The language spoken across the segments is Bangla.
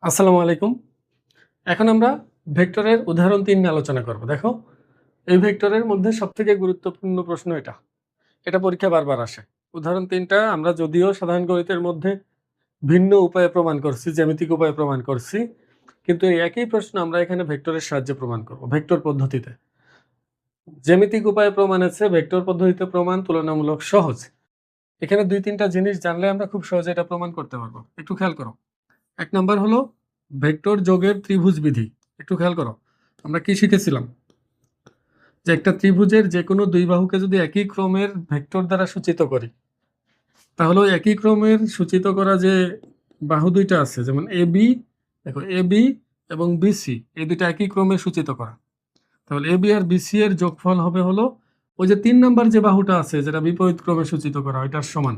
আসসালামু আলাইকুম। এখন আমরা ভেক্টরের উদাহরণ ৩ নিয়ে আলোচনা করব। দেখো, এই ভেক্টরের মধ্যে সবথেকে গুরুত্বপূর্ণ প্রশ্ন এটা। এটা পরীক্ষায় বারবার আসে। উদাহরণ ৩টা আমরা যদিও সাধারণ গণিতের মধ্যে ভিন্ন উপায়ে প্রমাণ করছি, জ্যামিতিক উপায়ে প্রমাণ করছি, কিন্তু এই একই প্রশ্ন আমরা এখানে ভেক্টরের সাহায্যে প্রমাণ করব, ভেক্টর পদ্ধতিতে। জ্যামিতিক উপায়ে প্রমাণের চেয়ে ভেক্টর পদ্ধতিতে প্রমাণ তুলনামূলক সহজ। এখানে ২-৩টা জিনিস জানলে আমরা খুব সহজে এটা প্রমাণ করতে পারবো। একটু খেয়াল করো। ১ নাম্বার হলো ভেক্টর যোগের ত্রিভুজ বিধি। একটু খেয়াল করো। আমরা কি শিখেছিলাম? যে একটা ত্রিভুজের যেকোনো দুই বাহুকে যদি একই ক্রমের ভেক্টর দ্বারা সূচিত করি, তাহলে ওই একই ক্রমের সূচিত করা যে বাহু দুইটা আছে, যেমন AB, দেখো AB এবং BC, এই দুইটা একই ক্রমে সূচিত করা। তাহলে AB আর BC এর যোগফল হবে হলো ওই যে ৩ নাম্বার যে বাহুটা আছে যেটা বিপরীত ক্রমে সূচিত করা, ওইটার সমান।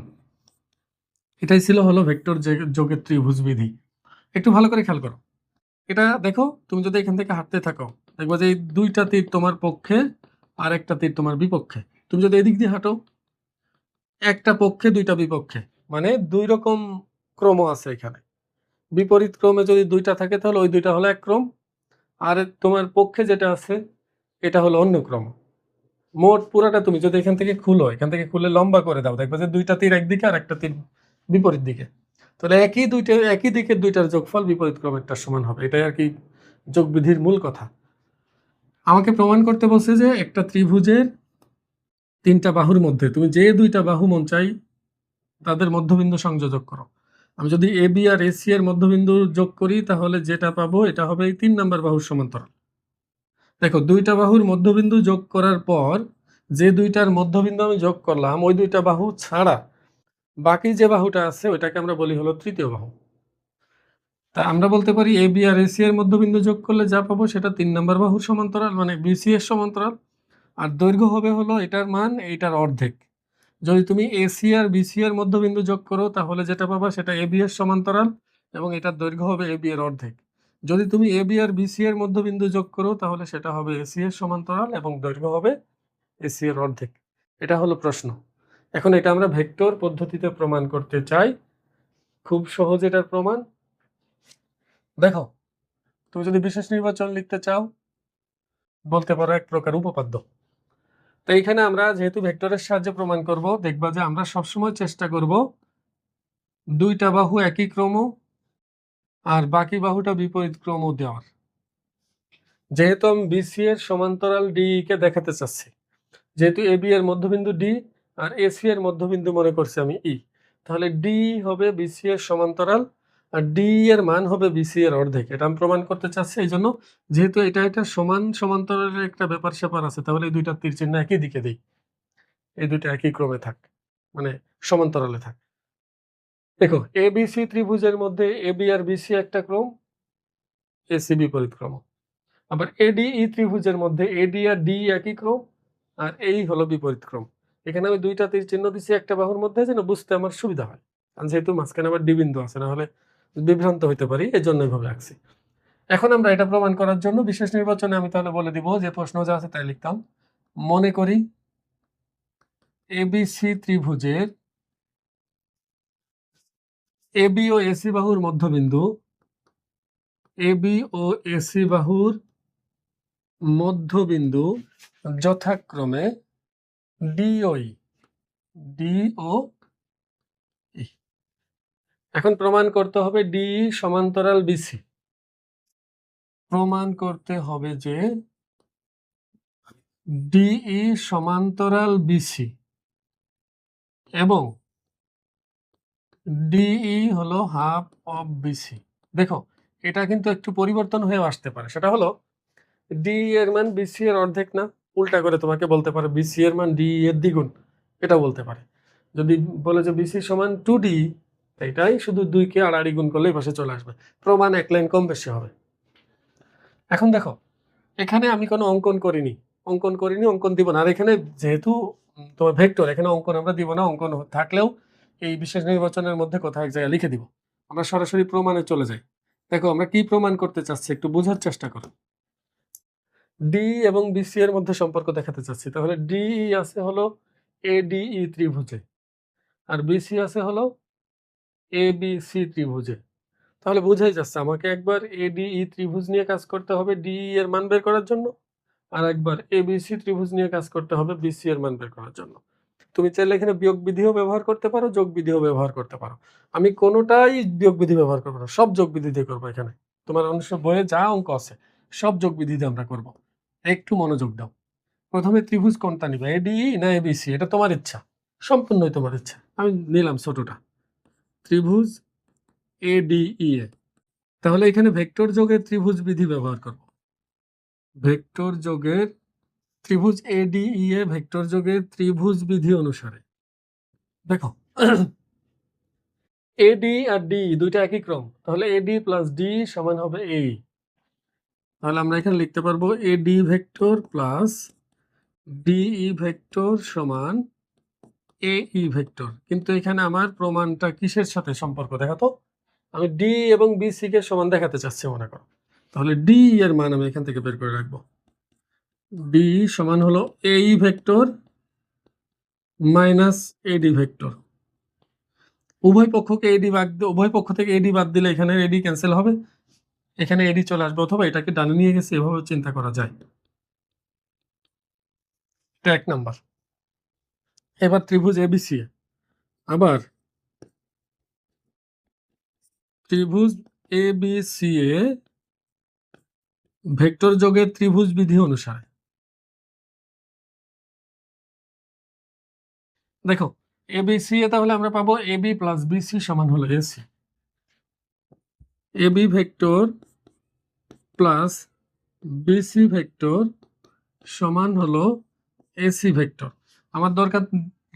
এটাই ছিল হলো ভেক্টর যোগের ত্রিভুজ বিধি। একটু ভালো করে খেয়াল করো। এটা দেখো, তুমি যদি এখান থেকে হাঁটতে থাকো, দেখবো যে এই দুইটা তীর তোমার পক্ষে আর একটা তীর তোমার বিপক্ষে। তুমি যদি এদিক দিয়ে হাঁটো, একটা পক্ষে দুইটা বিপক্ষে, মানে দুই রকম ক্রম আছে এখানে। বিপরীত ক্রমে যদি দুইটা থাকে তাহলে ওই দুইটা হলো এক ক্রম, আর তোমার পক্ষে যেটা আছে এটা হলো অন্য ক্রম। মোট পুরাটা তুমি যদি এখান থেকে খুলো, এখান থেকে খুলে লম্বা করে দাও, দেখবে যে দুইটা তীর একদিকে আর একটা তীর বিপরীত দিকে। তাহলে একই দিকের দুইটার যোগফল বিপরীত ক্রমেরটার সমান হবে। এটাই আর কি যোগবিধির মূল কথা। আমাকে প্রমাণ করতে বলছে যে একটা ত্রিভুজের ৩টা বাহুর মধ্যে তুমি যে দুইটা বাহু মন চাই তাদের মধ্যবিন্দু সংযোজক করো। আমি যদি AB আর AC এর মধ্যবিন্দু যোগ করি তাহলে যেটা পাবো এটা হবে এই ৩ নাম্বার বাহুর সমান্তরাল। দেখো, দুইটা বাহুর মধ্যবিন্দু যোগ করার পর যে দুইটার মধ্যবিন্দু আমি যোগ করলাম ওই দুইটা বাহু ছাড়া বাকি যে বাহুটা আছে ওইটাকে আমরা বলি হলো তৃতীয় বাহু। তা আমরা বলতে পারি AB আর AC এর মধ্যবিন্দু যোগ করলে যা পাবো সেটা ৩ নাম্বার বাহুর সমান্তরাল, মানে BC এর সমান্তরাল। আর দৈর্ঘ্য হবে হলো এটার মান এইটার অর্ধেক। যদি তুমি AC আর BC এর মধ্যবিন্দু যোগ করো তাহলে যেটা পাবা সেটা AB এর সমান্তরাল এবং এটার দৈর্ঘ্য হবে AB এর অর্ধেক। যদি তুমি AB আর BC এর মধ্যবিন্দু যোগ করো তাহলে সেটা হবে AC এর সমান্তরাল এবং দৈর্ঘ্য হবে AC এর অর্ধেক। এটা হলো প্রশ্ন। এখন এটা আমরা ভেক্টর পদ্ধতিতে প্রমাণ করতে চাই। খুব সহজ এটার প্রমাণ। দেখো, তুমি যদি বিশেষ নির্বাচন লিখতে চাও বলতে পারো এক প্রকার উপপাদ্য। তো এইখানে আমরা যেহেতু ভেক্টরের সাহায্যে প্রমাণ করব, দেখবা যে আমরা সবসময় চেষ্টা করব দুইটা বাহু একই ক্রম আর বাকি বাহুটা বিপরীত ক্রম দেওয়ার। যেহেতু আমি BC এর সমান্তরাল DE কে দেখাতে চাচ্ছি, যেহেতু AB এর মধ্যবিন্দু D আর AC এর মধ্যবিন্দু মনে করছি আমি E, তাহলে DE হবে BC এর সমান্তরাল আর DE এর মান হবে BC এর অর্ধেক। এটা আমি প্রমাণ করতে চাচ্ছি। এই জন্য যেহেতু এটা সমান সমান্তরালের একটা ব্যাপার স্যাপার আছে, তাহলে এই দুইটা তীর চিহ্ন একই দিকে দিই, এই দুইটা একই ক্রমে থাক, মানে সমান্তরালে থাক। দেখো, ABC ত্রিভুজের মধ্যে AB আর BC একটা ক্রম, AC বিপরীত ক্রম। আবার ADE ত্রিভুজের মধ্যে AD আর DE একই ক্রম আর এই হলো বিপরীত ক্রম। এখানে আমি দুইটা তীর চিহ্ন দিচ্ছি একটা বাহুর মধ্যে যেন বুঝতে আমার সুবিধা হয়, কারণ যেহেতু মাঝখানে আবার ডি বিন্দু আছে, না হলে বিভ্রান্ত হইতে পারি, এই জন্য এভাবে রাখছি। এখন আমরা এটা প্রমাণ করার জন্য বিশেষ নির্বাচনে আমি তাহলে বলে দিব যে প্রশ্ন যা আছে তাই লিখতাম। মনে করি ABC ত্রিভুজের AB ও AC বাহুর মধ্যবিন্দু, AB ও AC বাহুর মধ্যবিন্দু যথাক্রমে ডি ও ই। এখন প্রমাণ করতে হবে DE সমান্তরাল BC। প্রমাণ করতে হবে যে DE সমান্তরাল BC এবং DE হলো হাফ অফ BC। দেখো, এটা কিন্তু একটু পরিবর্তন হয়ে আসতে পারে। সেটা হলো DE এর মান BC এর অর্ধেক না, উল্টা করে তোমাকে বলতে পারে BC এর মান DE এর দ্বিগুণ, এটা বলতে পারে। যদি বলে যে BC সমান 2D, এটাই শুধু 2 কে আড়াআড়ি গুণ করলে এই পাশে চলে আসবে। প্রমাণ এক লাইন কম বেশি হবে। এখন দেখো, এখানে আমি কোনো অঙ্কন করিনি, অঙ্কন দিব না। আর এখানে যেহেতু তোমার ভেক্টর, এখানে অঙ্কন আমরা দিব না। অঙ্কন থাকলেও এই বিশেষ নির্বাচনের মধ্যে কোথাও এক জায়গায় লিখে দিব। আমরা সরাসরি প্রমাণে চলে যাই। দেখো, আমরা কি প্রমাণ করতে চাচ্ছি একটু বোঝার চেষ্টা করো। ডি এবং বিসি এর মধ্যে সম্পর্ক দেখাতে চাচ্ছি। তাহলে ডিই আছে হলো এডিই ত্রিভুজে আর বিসি আছে হলো এবিসি ত্রিভুজে। তাহলে বোঝাই যাচ্ছে আমাকে একবার এডিই ত্রিভুজ নিয়ে কাজ করতে হবে ডিই এর মান বের করার জন্য, আর একবার এবিসি ত্রিভুজ নিয়ে কাজ করতে হবে বিসি এর মান বের করার জন্য। তুমি চাইলে এখানে বিয়োগ বিধিও ব্যবহার করতে পারো, যোগ বিধিও ব্যবহার করতে পারো। আমি কোনোটাই বিয়োগ বিধি ব্যবহার করবো না, সব যোগ বিধি দিয়ে করবো। এখানে তোমার অনুষ্ঠিত বইয়ে যা অঙ্ক আছে সব যোগ বিধি দিয়ে আমরা করবো। একটু মনোযোগ দাও। প্রথমে ত্রিভুজ কোনটা নিবে, এডিই না এবিসি, এটা তোমার ইচ্ছা, সম্পূর্ণই তোমার ইচ্ছা। আমি নিলাম ছোটটা, ত্রিভুজ এডিই এ। তাহলে এখানে ভেক্টর যোগের ত্রিভুজ বিধি ব্যবহার করব। ভেক্টর যোগের ত্রিভুজ এডিই এ ভেক্টর যোগের ত্রিভুজ বিধি অনুসারে দেখো এডি আর ডি দুইটা একই ক্রম, তাহলে এডি প্লাস ডি সমান হবে এই। তাহলে আমরা এখানে লিখতে পারবো AD vector plus DE vector সমান এই ভেক্টর। কিন্তু এখানে আমার প্রমাণটা কিসের সাথে সম্পর্ক দেখাতো, আমি ডি এবং বিসি কে সমান দেখাতে চাচ্ছি মনে করো। তাহলে ডি এর মান আমি এখান থেকে বের করে রাখবো। ডি সমান হলো এই ভেক্টর মাইনাস এডি ভেক্টর। উভয় পক্ষকে এডি বাদ, উভয় পক্ষ থেকে এডি বাদ দিলে এখানে এডি ক্যান্সেল হবে, এখানে এডি চলে আসবে, অথবা এটাকে ডানে নিয়ে গেছে, এভাবে চিন্তা করা যায়। এটা এক নাম্বার। এবার ত্রিভুজ এবিসি, আবার ত্রিভুজ এবিসি এ ভেক্টর যোগের ত্রিভুজ বিধি অনুসারে দেখো এবিসি এ তাহলে আমরা পাবো এবি প্লাস বিসি সমান হলো AC. AB vector plus BC vector সমান হলো এসি ভেক্টর। আমার দরকার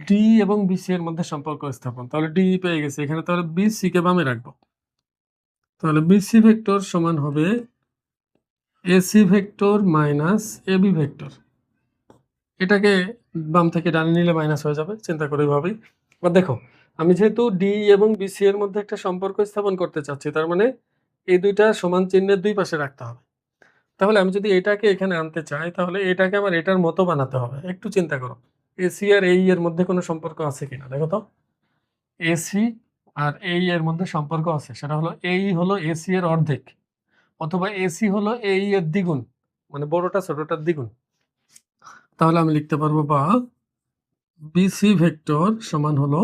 ডি এবং বিসি এর মধ্যে সম্পর্ক স্থাপন, তাহলে ডি পেয়ে গেছে এখানে, তাহলে বিসি কে বামে রাখবো। তাহলে বিসি ভেক্টর সমান হবে AC vector minus AB vector. এটাকে বাম থেকে ডানে নিলে মাইনাস হয়ে যাবে, চিন্তা করে ভাবেই। এবার দেখো আমি যেহেতু ডি এবং বিসি এর মধ্যে একটা সম্পর্ক স্থাপন করতে চাচ্ছি, তার মানে এই দুইটা সমান চিহ্নের দুই পাশে রাখতে হবে। তাহলে আমি যদি এটাকে এখানে আনতে চাই, তাহলে এটাকে আমার এটার মতো বানাতে হবে। একটু চিন্তা করো এসি আর এই এর মধ্যে কোনো সম্পর্ক আছে কিনা দেখো তো। এসি আর এই এর মধ্যে সম্পর্ক আছে, সেটা হলো এই হলো এসি এর অর্ধেক, অথবা এসি হলো এই এর দ্বিগুণ, মানে বড়টা ছোটটার দ্বিগুণ। তাহলে আমি লিখতে পারবো বা বিসি ভেক্টর সমান হলো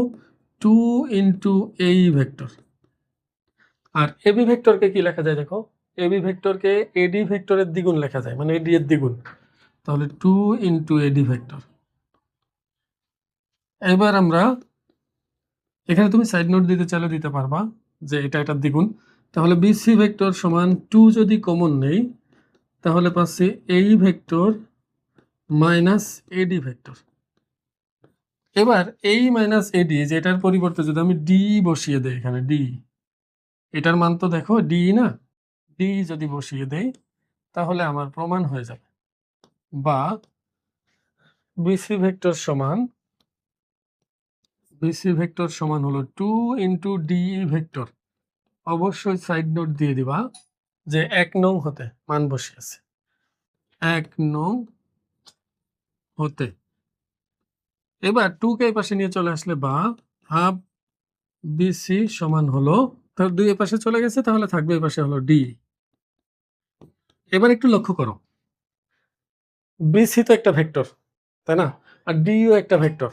2 ইন্টু এই ভেক্টর। আর এবি ভেক্টরকে কি লেখা যায় দেখো, এবি ভেক্টরকে এডি ভেক্টরের দ্বিগুণ লেখা যায়, মানে এডি এর দ্বিগুণ। তাহলে 2 ইন্টু এডি ভেক্টর। এবার আমরা এখানে তুমি সাইড নোট দিতে চাইলে দিতে পারবা যে এটা এটার দ্বিগুণ। তাহলে বিসি ভেক্টর সমান 2 যদি কমন নেই, তাহলে পাচ্ছি এই ভেক্টর মাইনাস এডি ভেক্টর। এবার এই মাইনাস এডি, যেটার পরিবর্তে যদি আমি ডি বসিয়ে দেই, এখানে ডি, এটার মান তো দেখো ডি না, ডি যদি বসিয়ে দেই তাহলে আমার প্রমাণ হয়ে যাবে। বা বিসি ভেক্টর সমান হলো 2 ইন্টু ডিই ভেক্টর। অবশ্যই সাইড নোট দিয়ে দিবা যে 1 নং হতে মান বসিয়েছে, 1 নং হতে। এবার 2 কে এই পাশে নিয়ে চলে আসলে বা হাফ বিসি সমান হলো, তাহলে 2 এই পাশে চলে গেছে, তাহলে থাকবে এই পাশে হলো ডি। এবার একটু লক্ষ্য করো, বিসি তো একটা ভেক্টর তাই না, আর ডিও একটা ভেক্টর।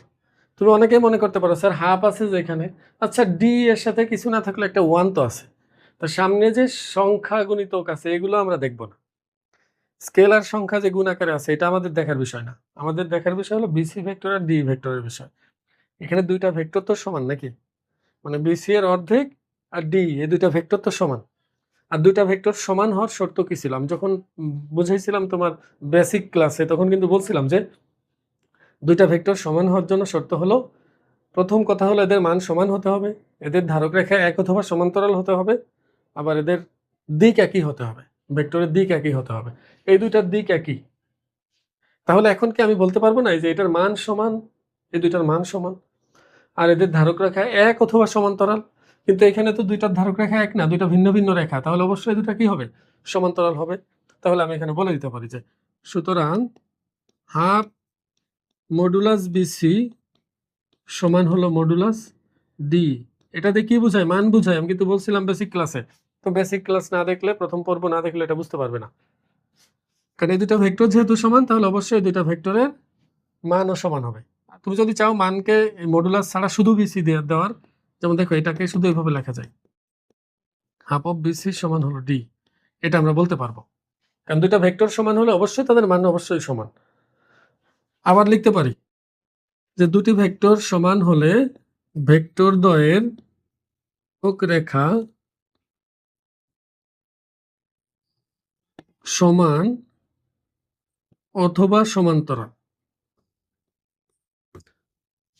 তুমি অনেকেই মনে করতে পারো স্যার হাফ আছে যেখানে, আচ্ছা ডি এর সাথে কিছু না থাকলে একটা 1 তো আছে, তো সামনে যে সংখ্যা গুণিতক আছে এগুলো আমরা দেখব না। স্কেলার সংখ্যা যে গুণ আকারে আছে এটা আমাদের দেখার বিষয় না, আমাদের দেখার বিষয় হলো বিসি ভেক্টর আর ডি ভেক্টরের বিষয়। এখানে দুইটা ভেক্টর তো সমান নাকি, মানে বিসি এর অর্ধেক আর ডি, এই দুইটা ভেক্টর তো সমান। আর দুইটা ভেক্টর সমান হওয়ার শর্ত কি ছিল, আমি যখন বুঝাইছিলাম তোমার বেসিক ক্লাসে তখন কিন্তু বলছিলাম যে দুইটা ভেক্টর সমান হওয়ার জন্য শর্ত হলো, প্রথম কথা হলো এদের মান সমান হতে হবে, এদের ধারক রেখা এক অথবা সমান্তরাল হতে হবে, আবার এদের দিক একই হতে হবে, ভেক্টরের দিক একই হতে হবে, এই দুইটার দিক একই। তাহলে এখন কি আমি বলতে পারবো না যে এটার মান সমান, এই দুইটার মান সমান, আর এদের ধারক রেখা এক অথবা সমান্তরাল? কিন্তু এখানে তো দুইটার ধারক রেখা এক না, দুইটা ভিন্ন ভিন্ন রেখা, তাহলে অবশ্যই দুটা কি হবে, সমান্তরাল হবে। তাহলে আমি এখানে বলে দিতে পারি যে সুতরাং হাফ মডুলাস বিসি সমান হলো মডুলাস ডি। এটা দিয়ে কি বোঝায়, মান বোঝায়, আমি কিন্তু বলছিলাম বেসিক ক্লাসে। তো বেসিক ক্লাস না দেখলে, প্রথম পর্ব না দেখলে এটা বুঝতে পারবে না। কারণ এই দুটো ভেক্টর যেহেতু সমান, তাহলে অবশ্যই এই দুটো ভেক্টরের মানও সমান হবে। আর তুমি যদি চাও মানকে মডুলাস ছাড়া শুধু বিসি দেওয়ার, যেমন দেখো এটাকে শুধু এইভাবে লেখা যায়, হাফ অফ বিসি সমান হলো ডি, এটা আমরা বলতে পারবো। কারণ দুইটা ভেক্টর সমান হলে অবশ্যই তাদের মান অবশ্যই সমান। আবার লিখতে পারি যে দুটি ভেক্টর সমান হলে ভেক্টর দ্বয়ের বক্ররেখা সমান অথবা সমান্তরাল।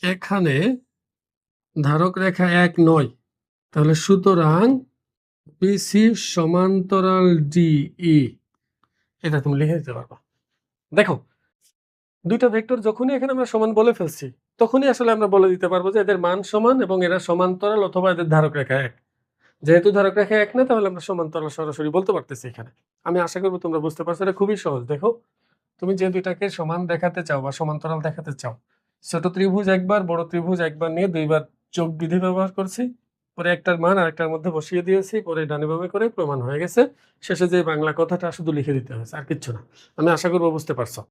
এখানে ধারক রেখা এক নয়, তাহলে সুতরাং বিসি সমান্তরাল ডিই, এটা তুমি লিখে দিতে পারবা। দেখো দুইটা ভেক্টর যখনই এখানে আমরা সমান বলে ফেলছি, তখনই আসলে আমরা বলে দিতে পারবো যে এদের মান সমান এবং এরা সমান্তরাল অথবা এদের ধারক রেখা এক। যেহেতু ধারক রেখা এক না, তাহলে আমরা সমান্তরাল সরাসরি বলতে পারতেছি এখানে। আমি আশা করবো তোমরা বুঝতে পারছো, এটা খুবই সহজ। দেখো তুমি যে দুইটাকে সমান দেখাতে চাও বা সমান্তরাল দেখাতে চাও, ছোট ত্রিভুজ একবার, বড় ত্রিভুজ একবার নিয়ে দুইবার যোগ বিধি ব্যবহার করছি, পরে একটার মান আরেকটার মধ্যে বসিয়ে দিয়েছি, পরে ডানে বামে করে প্রমাণ হয়ে গেছে। শেষে যে বাংলা কথাটা শুধু লিখে দিতে হয়েছে, আর কিচ্ছু না। আমি আশা করবো বুঝতে পারছো।